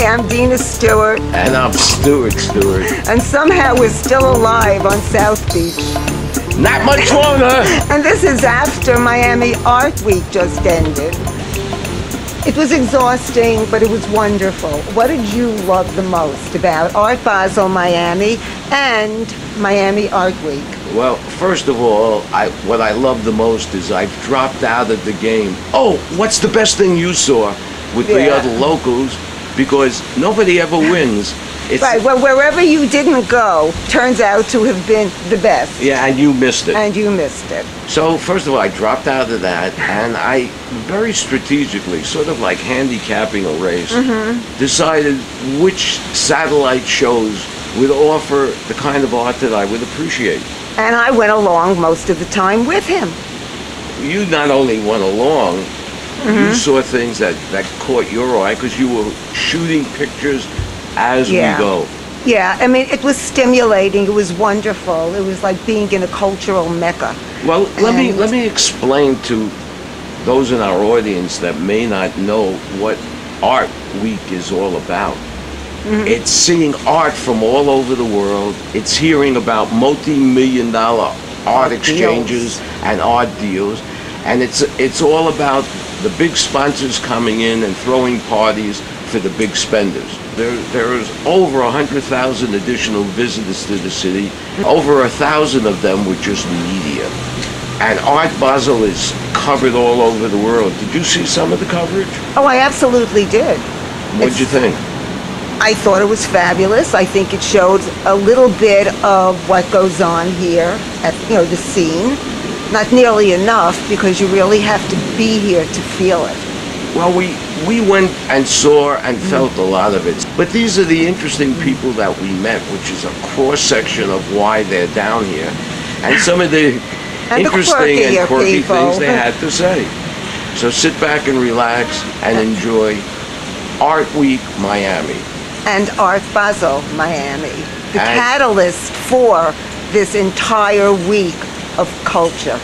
I'm Dena Stewart. And I'm Stewart Stewart. And somehow we're still alive on South Beach. Not much longer. And this is after Miami Art Week just ended. It was exhausting, but it was wonderful. What did you love the most about Art Basel Miami and Miami Art Week? Well, first of all, what I love the most is I've dropped out of the game. Oh, what's the best thing you saw with the other locals? Because nobody ever wins. Right, well, wherever you didn't go turns out to have been the best. Yeah, and you missed it. And you missed it. So, first of all, I dropped out of that, and I very strategically, sort of like handicapping a race, decided which satellite shows would offer the kind of art that I would appreciate. And I went along most of the time with him. You not only went along, you saw things that caught your eye because you were shooting pictures as we go. Yeah, I mean, it was stimulating. It was wonderful. It was like being in a cultural mecca. Well, let me explain to those in our audience that may not know what Art Week is all about. It's seeing art from all over the world. It's hearing about multi-million-dollar art exchanges and art deals, and it's all about the big sponsors coming in and throwing parties for the big spenders. There's over 100,000 additional visitors to the city. Over 1,000 of them were just media. And Art Basel is covered all over the world. Did you see some of the coverage? Oh, I absolutely did. What did you think? I thought it was fabulous. I think it showed a little bit of what goes on here at the scene. Not nearly enough, because you really have to be here to feel it. Well, we went and saw and felt a lot of it. But these are the interesting people that we met, which is a cross-section of why they're down here. And some of the interesting and quirky things they had to say. So sit back and relax and enjoy Art Week Miami. And Art Basel Miami. The catalyst for this entire week of culture.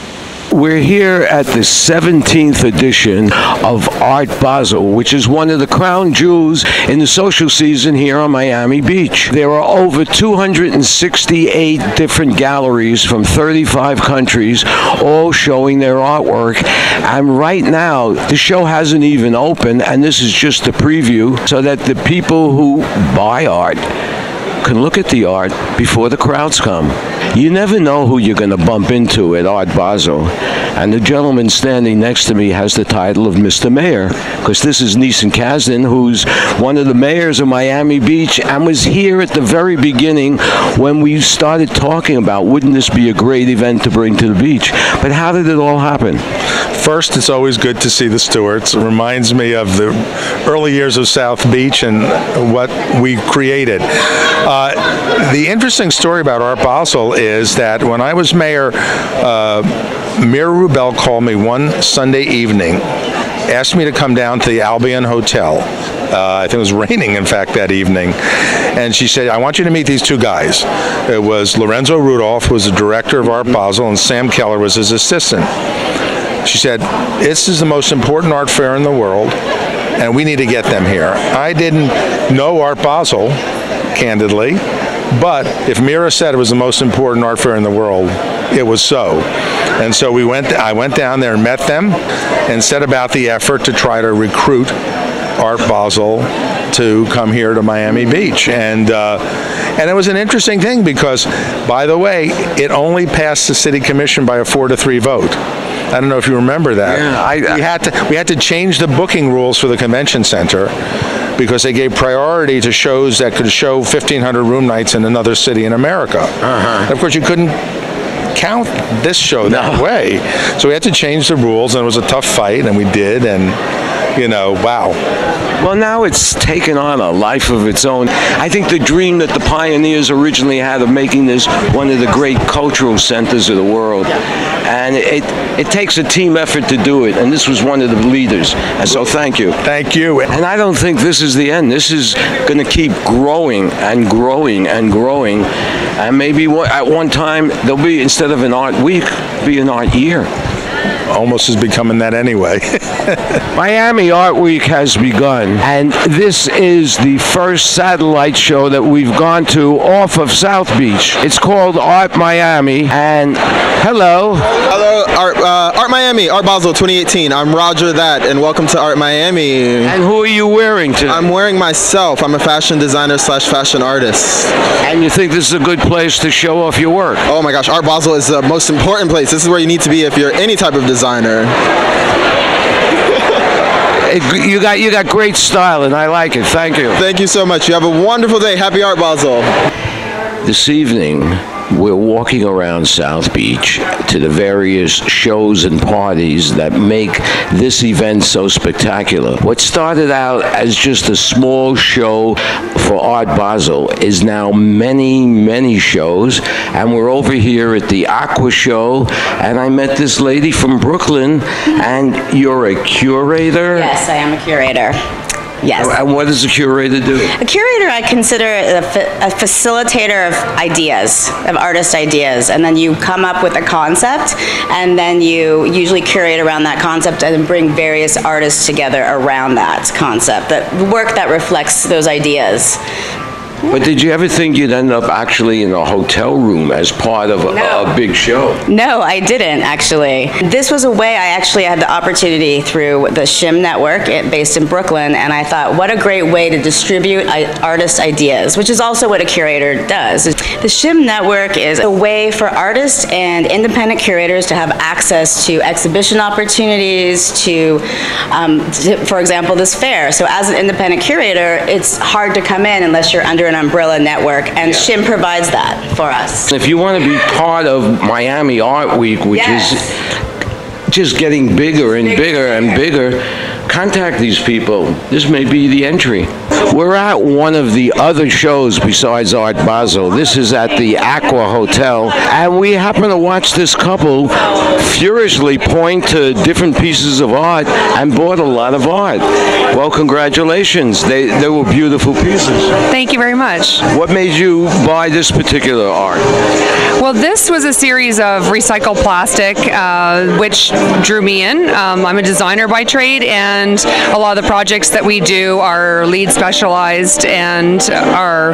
We're here at the 17th edition of Art Basel, which is one of the crown jewels in the social season here on Miami Beach. There are over 268 different galleries from 35 countries, all showing their artwork. And right now, the show hasn't even opened, and this is just a preview, so that the people who buy art can look at the art before the crowds come. You never know who you're going to bump into at Art Basel. And the gentleman standing next to me has the title of Mr. Mayor, because this is Neeson Kasdan, who's one of the mayors of Miami Beach and was here at the very beginning when we started talking about wouldn't this be a great event to bring to the beach. But how did it all happen? First, it's always good to see the Stewarts. It reminds me of the early years of South Beach and what we created. The interesting story about Art Basel is that when I was mayor, Mayor Rubel called me one Sunday evening, asked me to come down to the Albion Hotel. I think it was raining, in fact, that evening. And she said, I want you to meet these two guys. It was Lorenzo Rudolph, who was the director of Art Basel, and Sam Keller was his assistant. She said, this is the most important art fair in the world, and we need to get them here. I didn't know Art Basel, candidly, but if Mira said it was the most important art fair in the world, it was so. And so I went down there and met them and set about the effort to try to recruit Art Basel to come here to Miami Beach. And it was an interesting thing because, by the way, it only passed the city commission by a 4-3 vote. I don't know if you remember that. Yeah, we had to change the booking rules for the convention center because they gave priority to shows that could show 1,500 room nights in another city in America. And of course, you couldn't count this show that way. So we had to change the rules, and it was a tough fight, and we did, and wow. Well, now it's taken on a life of its own. I think the dream that the pioneers originally had of making this one of the great cultural centers of the world, and it takes a team effort to do it, and this was one of the leaders, and so thank you. Thank you. And I don't think this is the end. This is going to keep growing and growing and growing, and maybe at one time there'll be, instead of an art week, be an art year. almost is becoming that anyway. Miami Art Week has begun, and this is the first satellite show that we've gone to off of South Beach. It's called Art Miami, and hello. Hello, Art Miami, Art Basel 2018. I'm Roger That, and welcome to Art Miami. And who are you wearing today? I'm wearing myself. I'm a fashion designer slash fashion artist. And you think this is a good place to show off your work? Oh my gosh, Art Basel is the most important place. This is where you need to be if you're any type of designer. You got great style, and I like it. Thank you. Thank you so much. You have a wonderful day. Happy Art Basel. This evening, we're walking around South Beach to the various shows and parties that make this event so spectacular. What started out as just a small show for Art Basel is now many, many shows, and we're over here at the Aqua Show, and I met this lady from Brooklyn, and you're a curator? Yes, I am a curator. Yes. And what does a curator do? A curator, I consider a facilitator of ideas, of artist ideas, and then you come up with a concept, and then you usually curate around that concept and bring various artists together around that concept, that work that reflects those ideas. But did you ever think you'd end up actually in a hotel room as part of a big show? No, I didn't, actually. This was a way I actually had the opportunity through the SHIM network based in Brooklyn, and I thought, what a great way to distribute artist ideas, which is also what a curator does. The SHIM network is a way for artists and independent curators to have access to exhibition opportunities, to for example, this fair. So as an independent curator, it's hard to come in unless you're under an umbrella network, and SHIM provides that for us. If you want to be part of Miami Art Week, which is just getting bigger and bigger and bigger, contact these people. This may be the entry. We're at one of the other shows besides Art Basel. This is at the Aqua Hotel, and we happen to watch this couple furiously point to different pieces of art and bought a lot of art. Well, congratulations. They were beautiful pieces. Thank you very much. What made you buy this particular art? Well, this was a series of recycled plastic, which drew me in. I'm a designer by trade, and a lot of the projects that we do are LEED specialized and are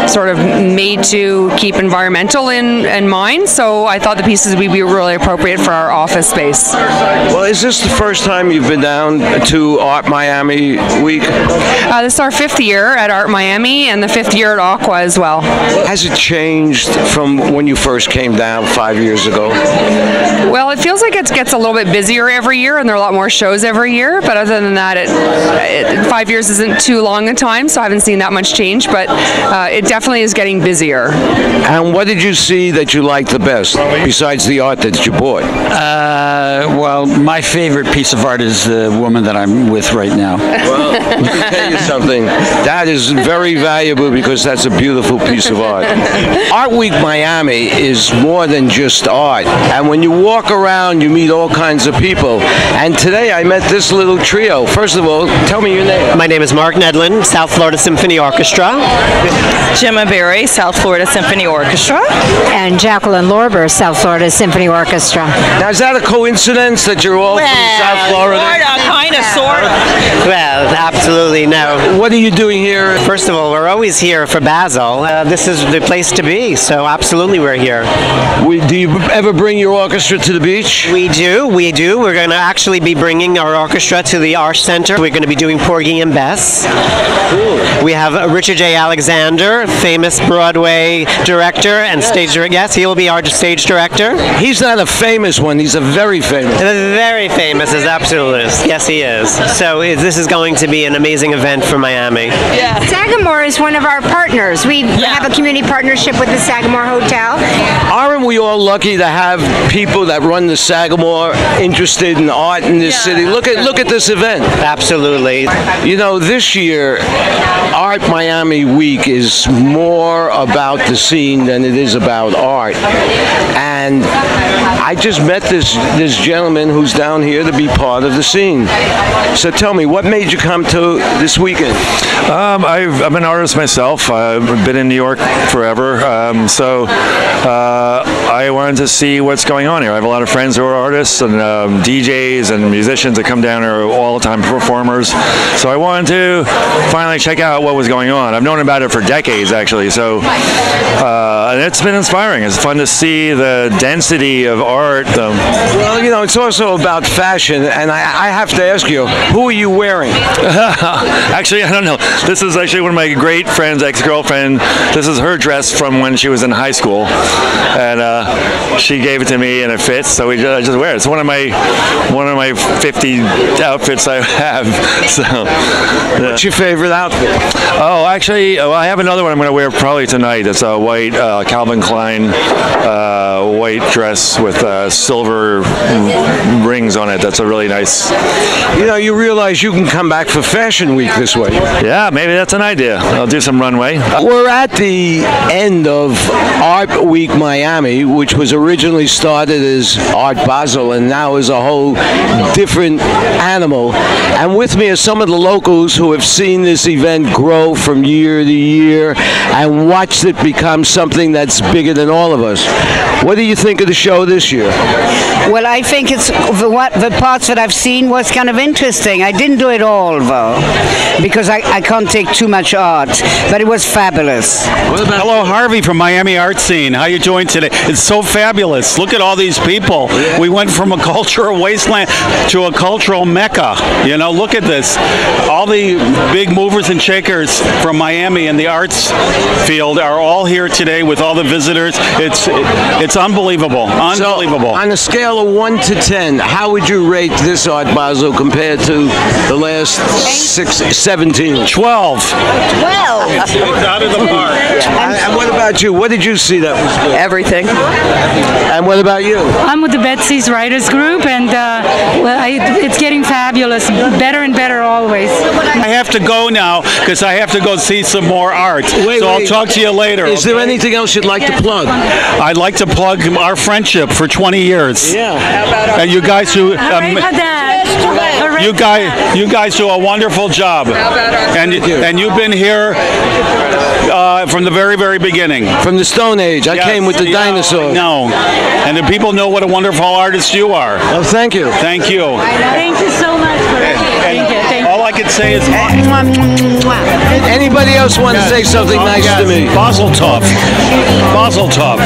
sort of made to keep environmental in mind. So I thought the pieces would be really appropriate for our office space. Well, is this the first time you've been down to Art Miami Week? This is our 5th year at Art Miami and the 5th year at Aqua as well. Has it changed from when you first came down 5 years ago? Well, it feels like it gets a little bit busier every year, and there are a lot more shows every year, but other than that, 5 years isn't too long a time, so I haven't seen that much change, but it definitely is getting busier. And what did you see that you liked the best, besides the art that you bought? Well, my favorite piece of art is the woman that I'm with right now. Well, let me tell you something. That is very valuable because that's a beautiful piece of art. Art Week Miami is more than just art. And when you walk around, you meet all kinds of people. And today I met this little trio. First of all, tell me your name. My name is Mark Nedlin, South Florida Symphony Orchestra. Gemma Berry, South Florida Symphony Orchestra. And Jacqueline Lorber, South Florida Symphony Orchestra. Now, is that a coincidence that you're all from South Florida? Kind of, sort of. Well, absolutely no. What are you doing here? First of all, we're always here for Basel. This is the place to be, so absolutely we're here. Do you ever bring your orchestra to the beach? We do. We're going to actually be bringing our orchestra to the Arts Center. We're going to be doing Porgy and Bess. Cool. We have Richard J. Alexander, famous Broadway director and stage director. Yes, he will be our stage director. He's not a famous one. He's a very famous. Very famous, is absolutely. Yes, he is. So this is going to be an amazing event for Miami. Yeah. Sagamore is one of our partners. We have a community partnership with the Sagamore Hotel. Aren't we all lucky to have people that run the Sagamore interested in art in this city? Look at this event. Absolutely. You know, this year, Art Miami Week is more about the scene than it is about art. And I just met this gentleman who's down here to be part of the scene. So tell me, what made you come to this weekend? I'm an artist myself. I've been in New York forever. So I wanted to see what's going on here. I have a lot of friends who are artists and DJs and musicians that come down here all the time, performers. So I wanted to finally check out what was going on. I've known about it for decades, actually. So and it's been inspiring. It's fun to see the density of art. Well, you know, it's also about fashion, and I have to ask you, who are you wearing? Actually, I don't know. This is actually one of my great friends, ex-girlfriend. This is her dress from when she was in high school, and she gave it to me, and it fits. So I just wear it. It's one of my 50 outfits I have. So, what's your favorite outfit? Oh, actually, well, I have another one I'm going to wear probably tonight. It's a white Calvin Klein white dress with silver rings on it. That's a really nice. You know, you realize you can come back for Fashion Week this way. Yeah, maybe that's an idea. I'll do some runway. We're at the end of Art Week Miami, which was originally started as Art Basel and now is a whole different animal. And with me are some of the locals who have seen this event grow from year to year and watched it become something that's bigger than all of us. What do you think of the show this year? Well, I think it's the parts that I've seen was kind of interesting. I didn't do it all, though, because I can't take too much art, but it was fabulous. Hello, Harvey from Miami Art Scene. How you doing today? It's so fabulous. Look at all these people. Yeah. We went from a cultural wasteland to a cultural mecca. You know, look at this. All the big movers and shakers from Miami in the arts field are all here today with all the visitors. It's unbelievable. Unbelievable. So, on a scale of 1 to 10, how would you rate this Art Basel compared to the last 17? 12. 12. It's out of the park. And what about you? What did you see that was good? Everything. And what about you? I'm with the Betsy's Writers Group, and it's getting fabulous. Better and better always. I have to go now because I have to go see some more art. Wait, I'll talk to you later. Is there anything else you'd like to plug? I'd like to plug our friendship for 20 years. Yeah. And you guys who you guys do a wonderful job. And you've been here from the very, very beginning. From the Stone Age. I came with the dinosaurs. No. And the people know what a wonderful artist you are. Oh, thank you. Thank you. Thank you so much for Thank you. All I can say is... Anybody else want to say something nice to me? Basel tough. Basel tough.